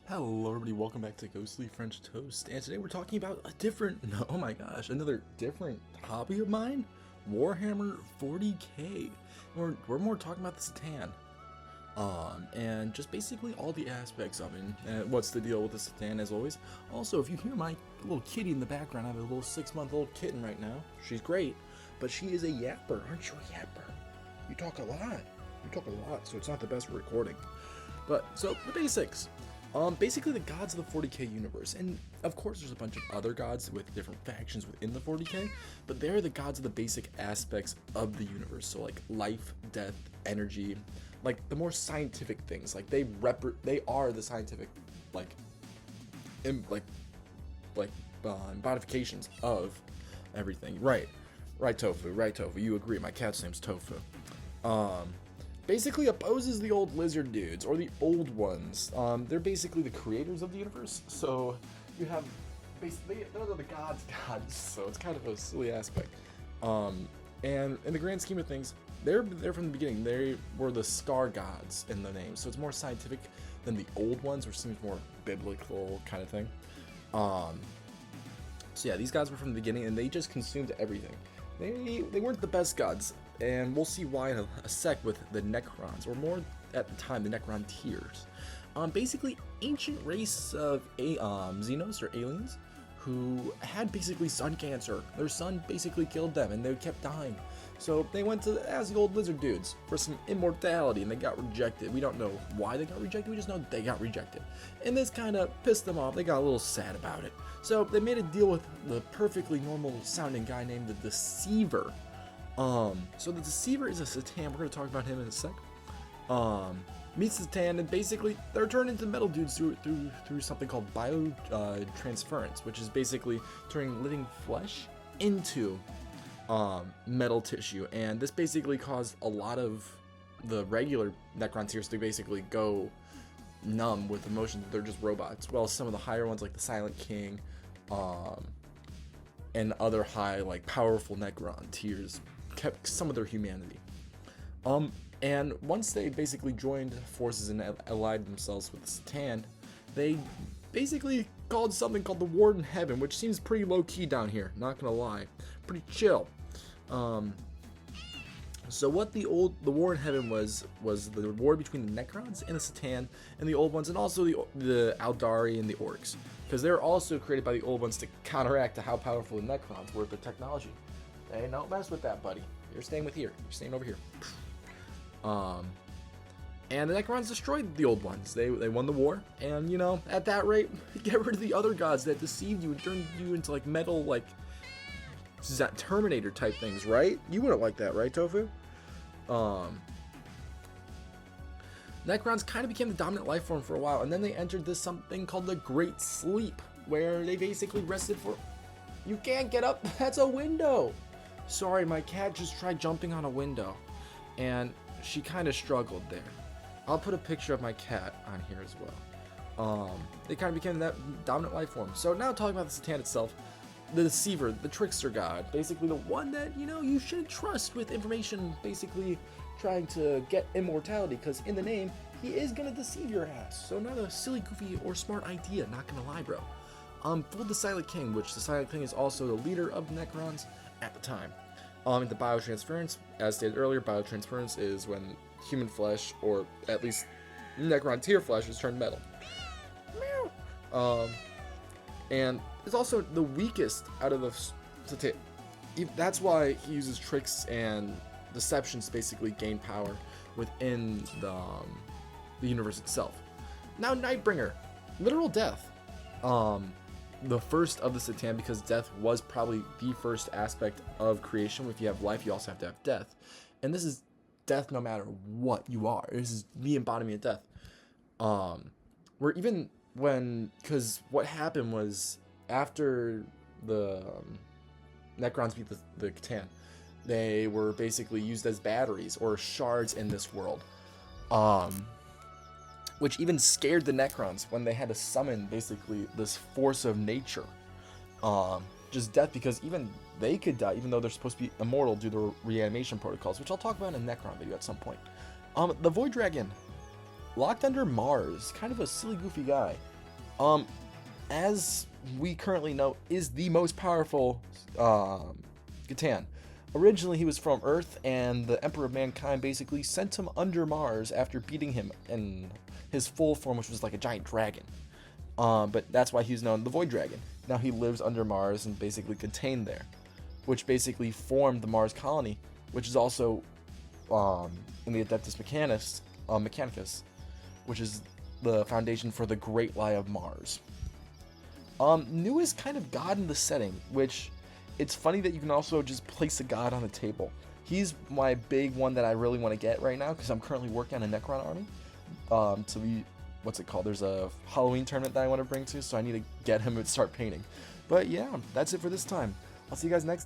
Hello everybody, welcome back to Ghostly French Toast, and today we're talking about a different, oh my gosh, another different hobby of mine, Warhammer 40k. We're more talking about the Satan, and just basically all the aspects of it, and what's the deal with the Satan as always. Also, if you hear my little kitty in the background, I have a little 6-month-old kitten right now. She's great, but she is a yapper, aren't you a yapper? You talk a lot, so it's not the best for recording. But, so, the basics. Basically the gods of the 40k universe, and of course there's a bunch of other gods with different factions within the 40k, but they're the gods of the basic aspects of the universe, so like life, death, energy, like the more scientific things, like they are the scientific, modifications of everything. Right, Tofu, you agree, my cat's name's Tofu. Basically opposes the old lizard dudes, or the old ones. They're basically the creators of the universe, so you have basically those are the gods, so it's kind of a silly aspect. And in the grand scheme of things, they're from the beginning. They were the star gods in the name, so it's more scientific than the old ones, which seems more biblical kind of thing. So yeah, these gods were from the beginning, and they just consumed everything. They weren't the best gods, and we'll see why in a sec with the Necrons, or more at the time, the Necron tiers. Basically, ancient race of Xenos, or aliens, who had basically sun cancer. Their sun basically killed them, and they kept dying. So they went to as the old lizard dudes for some immortality, and they got rejected. We don't know why they got rejected, we just know they got rejected. And this kind of pissed them off. They got a little sad about it. So they made a deal with the perfectly normal sounding guy named the Deceiver. So the Deceiver is a Satan. We're going to talk about him in a sec. Meets the Satan, and basically they're turned into metal dudes through something called biotransference, which is basically turning living flesh into metal tissue. And this basically caused a lot of the regular Necron tiers to basically go numb with emotions. They're just robots. Well, some of the higher ones like the Silent King, and other high, like, powerful Necron tiers kept some of their humanity. And once they basically joined forces and allied themselves with the Satan, they basically called something called the War in Heaven, which seems pretty low-key down here, not gonna lie. Pretty chill. So what the War in Heaven was the war between the Necrons and the Satan and the old ones, and also the Aldari and the Orcs, because they're also created by the old ones to counteract to how powerful the Necrons were with the technology. Hey, don't mess with that, buddy. You're staying You're staying over here. And the Necrons destroyed the old ones. They won the war, and you know, at that rate, get rid of the other gods that deceived you and turned you into like metal, like Terminator type things, right? You wouldn't like that, right, Tofu? Necrons kind of became the dominant life form for a while, and then they entered this something called the Great Sleep, where they basically rested for... You can't get up, that's a window! Sorry, my cat just tried jumping on a window, and she kind of struggled there. I'll put a picture of my cat on here as well. They kind of became that dominant life form. So now talking about the Satan itself, the Deceiver, the trickster god, basically the one that, you know, you shouldn't trust with information, basically trying to get immortality, because in the name, he is gonna deceive your ass. So not a silly, goofy, or smart idea, not gonna lie, bro. Fooled the Silent King, which the Silent King is also the leader of the Necrons at the time. The biotransference, as stated earlier, biotransference is when human flesh, or at least Necron tier flesh, is turned metal. And it's also the weakest out of the Satan. That's why he uses tricks and deceptions to basically gain power within the universe itself. Now, Nightbringer, literal death. The first of the Satan, because death was probably the first aspect of creation. If you have life, you also have to have death. And this is death no matter what you are. This is the embodiment of death. Where even when, because what happened was after the Necrons beat the Catan, they were basically used as batteries or shards in this world, which even scared the Necrons when they had to summon basically this force of nature, just death, because even they could die, even though they're supposed to be immortal due to reanimation protocols, which I'll talk about in a Necron video at some point. The Void Dragon, locked under Mars, kind of a silly, goofy guy. Um, as we currently know, is the most powerful Catan. Originally, he was from Earth, and the Emperor of Mankind basically sent him under Mars after beating him in his full form, which was like a giant dragon. But that's why he's known the Void Dragon. Now he lives under Mars and basically contained there, which basically formed the Mars colony, which is also in the Adeptus Mechanicus, which is the foundation for the Great Lie of Mars. Nu is kind of God in the setting, which it's funny that you can also just place a god on the table. He's my big one that I really want to get right now because I'm currently working on a Necron army. To be, what's it called? There's a Halloween tournament that I want to bring to, so I need to get him and start painting. But yeah, that's it for this time. I'll see you guys next